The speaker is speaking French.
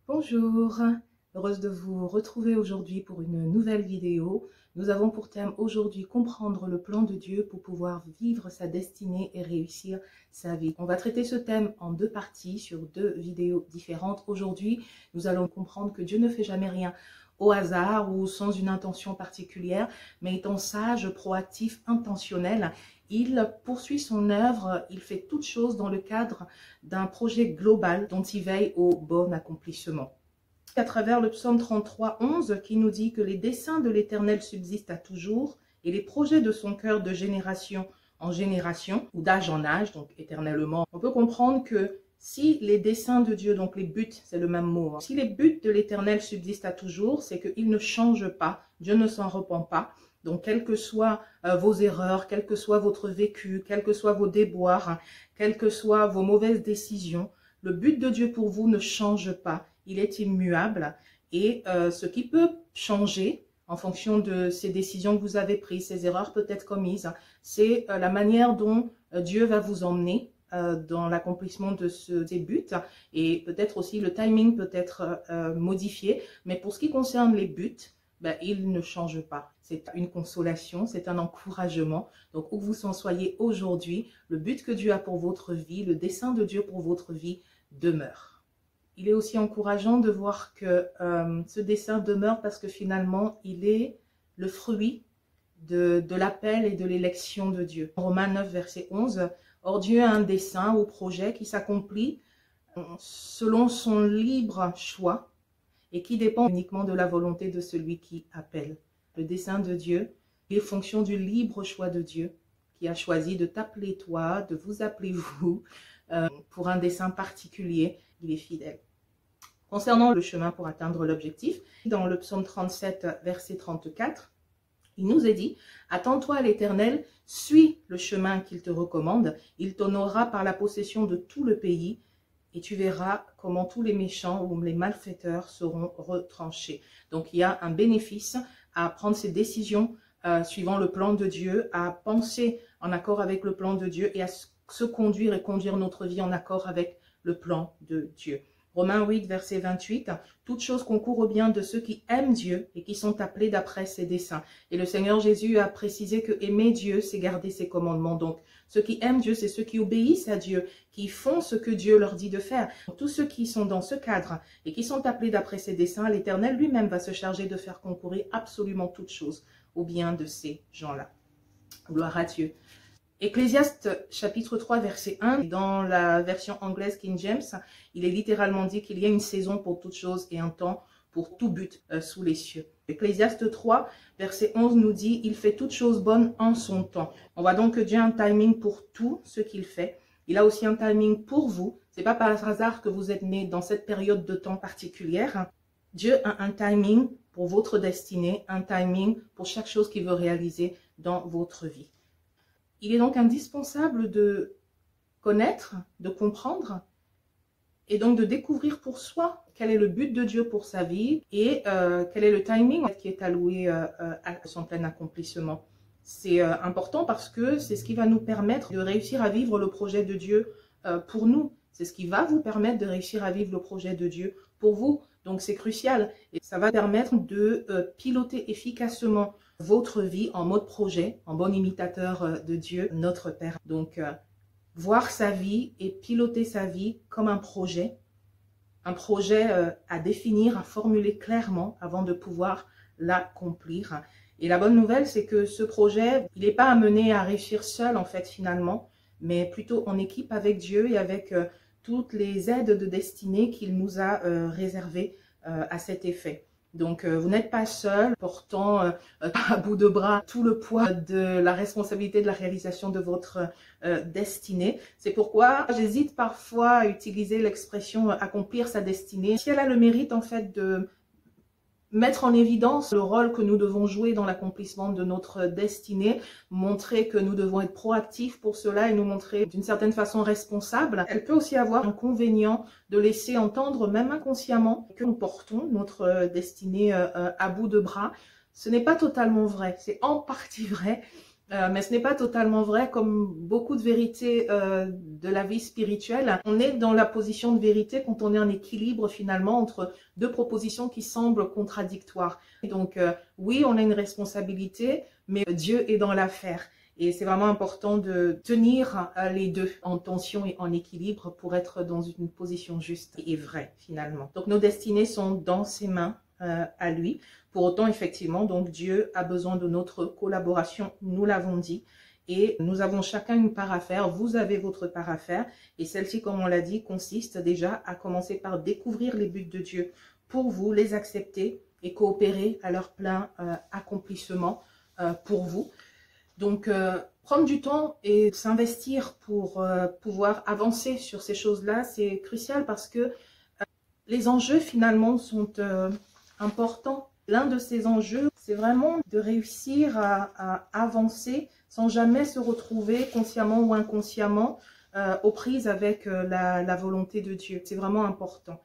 Bonjour, heureuse de vous retrouver aujourd'hui pour une nouvelle vidéo. Nous avons pour thème aujourd'hui comprendre le plan de Dieu pour pouvoir vivre sa destinée et réussir sa vie. On va traiter ce thème en deux parties sur deux vidéos différentes. Aujourd'hui, nous allons comprendre que Dieu ne fait jamais rien au hasard ou sans une intention particulière, mais étant sage, proactif, intentionnel, il poursuit son œuvre, il fait toutes choses dans le cadre d'un projet global dont il veille au bon accomplissement. À travers le psaume 33, 11, qui nous dit que les desseins de l'Éternel subsistent à toujours et les projets de son cœur de génération en génération ou d'âge en âge, donc éternellement, on peut comprendre que si les desseins de Dieu, donc les buts, c'est le même mot, si les buts de l'Éternel subsistent à toujours, c'est qu'il ne change pas, Dieu ne s'en repent pas. Donc, quelles que soient vos erreurs, quel que soit votre vécu, quels que soient vos déboires, quelles que soient vos mauvaises décisions, le but de Dieu pour vous ne change pas. Il est immuable et ce qui peut changer en fonction de ces décisions que vous avez prises, ces erreurs peut-être commises, c'est la manière dont Dieu va vous emmener dans l'accomplissement de ces buts et peut-être aussi le timing peut être modifié. Mais pour ce qui concerne les buts, il ne change pas. C'est une consolation, c'est un encouragement. Donc, où vous en soyez aujourd'hui, le but que Dieu a pour votre vie, le dessein de Dieu pour votre vie demeure. Il est aussi encourageant de voir que ce dessein demeure parce que finalement, il est le fruit de l'appel et de l'élection de Dieu. Romains 9, verset 11, « Or Dieu a un dessein ou projet qui s'accomplit selon son libre choix, et qui dépend uniquement de la volonté de celui qui appelle. » Le dessein de Dieu est fonction du libre choix de Dieu, qui a choisi de t'appeler toi, de vous appeler vous, pour un dessein particulier. Il est fidèle. Concernant le chemin pour atteindre l'objectif, dans le psaume 37, verset 34, il nous est dit, « Attends-toi à l'Éternel, suis le chemin qu'il te recommande, il t'honorera par la possession de tout le pays, et tu verras comment tous les méchants ou les malfaiteurs seront retranchés. » Donc, il y a un bénéfice à prendre ces décisions suivant le plan de Dieu, à penser en accord avec le plan de Dieu et à se conduire et conduire notre vie en accord avec le plan de Dieu. Romains 8, verset 28, « Toutes choses concourent au bien de ceux qui aiment Dieu et qui sont appelés d'après ses desseins. » Et le Seigneur Jésus a précisé que aimer Dieu, c'est garder ses commandements. Donc, ceux qui aiment Dieu, c'est ceux qui obéissent à Dieu, qui font ce que Dieu leur dit de faire. Tous ceux qui sont dans ce cadre et qui sont appelés d'après ses desseins, l'Éternel lui-même va se charger de faire concourir absolument toutes choses au bien de ces gens-là. Gloire à Dieu. Ecclésiaste chapitre 3 verset 1, dans la version anglaise King James, il est littéralement dit qu'il y a une saison pour toutes choses et un temps pour tout but sous les cieux. Ecclésiaste 3 verset 11 nous dit « Il fait toutes choses bonnes en son temps ». On voit donc que Dieu a un timing pour tout ce qu'il fait. Il a aussi un timing pour vous. Ce n'est pas par hasard que vous êtes né dans cette période de temps particulière. Dieu a un timing pour votre destinée, un timing pour chaque chose qu'il veut réaliser dans votre vie. Il est donc indispensable de connaître, de comprendre et donc de découvrir pour soi quel est le but de Dieu pour sa vie et quel est le timing qui est alloué à son plein accomplissement. C'est important parce que c'est ce qui va nous permettre de réussir à vivre le projet de Dieu pour nous. C'est ce qui va vous permettre de réussir à vivre le projet de Dieu pour vous. Donc c'est crucial et ça va permettre de piloter efficacement votre vie en mode projet, en bon imitateur de Dieu, notre Père. Donc, voir sa vie et piloter sa vie comme un projet à définir, à formuler clairement avant de pouvoir l'accomplir. Et la bonne nouvelle, c'est que ce projet, il n'est pas amené à réussir seul en fait finalement, mais plutôt en équipe avec Dieu et avec toutes les aides de destinée qu'il nous a réservées à cet effet. Donc, vous n'êtes pas seul, portant à bout de bras tout le poids de la responsabilité de la réalisation de votre destinée. C'est pourquoi j'hésite parfois à utiliser l'expression « accomplir sa destinée ». Si elle a le mérite, en fait, de mettre en évidence le rôle que nous devons jouer dans l'accomplissement de notre destinée, montrer que nous devons être proactifs pour cela et nous montrer d'une certaine façon responsables. Elle peut aussi avoir l'inconvénient de laisser entendre, même inconsciemment, que nous portons notre destinée à bout de bras. Ce n'est pas totalement vrai, c'est en partie vrai, Mais ce n'est pas totalement vrai, comme beaucoup de vérités de la vie spirituelle. On est dans la position de vérité quand on est en équilibre finalement entre deux propositions qui semblent contradictoires. Et donc oui, on a une responsabilité, mais Dieu est dans l'affaire. Et c'est vraiment important de tenir les deux en tension et en équilibre pour être dans une position juste et vraie finalement. Donc nos destinées sont dans ses mains à lui. Pour autant, effectivement, donc Dieu a besoin de notre collaboration, nous l'avons dit, et nous avons chacun une part à faire. Vous avez votre part à faire, et celle-ci, comme on l'a dit, consiste déjà à commencer par découvrir les buts de Dieu pour vous, les accepter et coopérer à leur plein accomplissement pour vous. Donc, prendre du temps et s'investir pour pouvoir avancer sur ces choses-là, c'est crucial parce que les enjeux finalement sont importants. L'un de ces enjeux, c'est vraiment de réussir à avancer sans jamais se retrouver consciemment ou inconsciemment aux prises avec la volonté de Dieu. C'est vraiment important.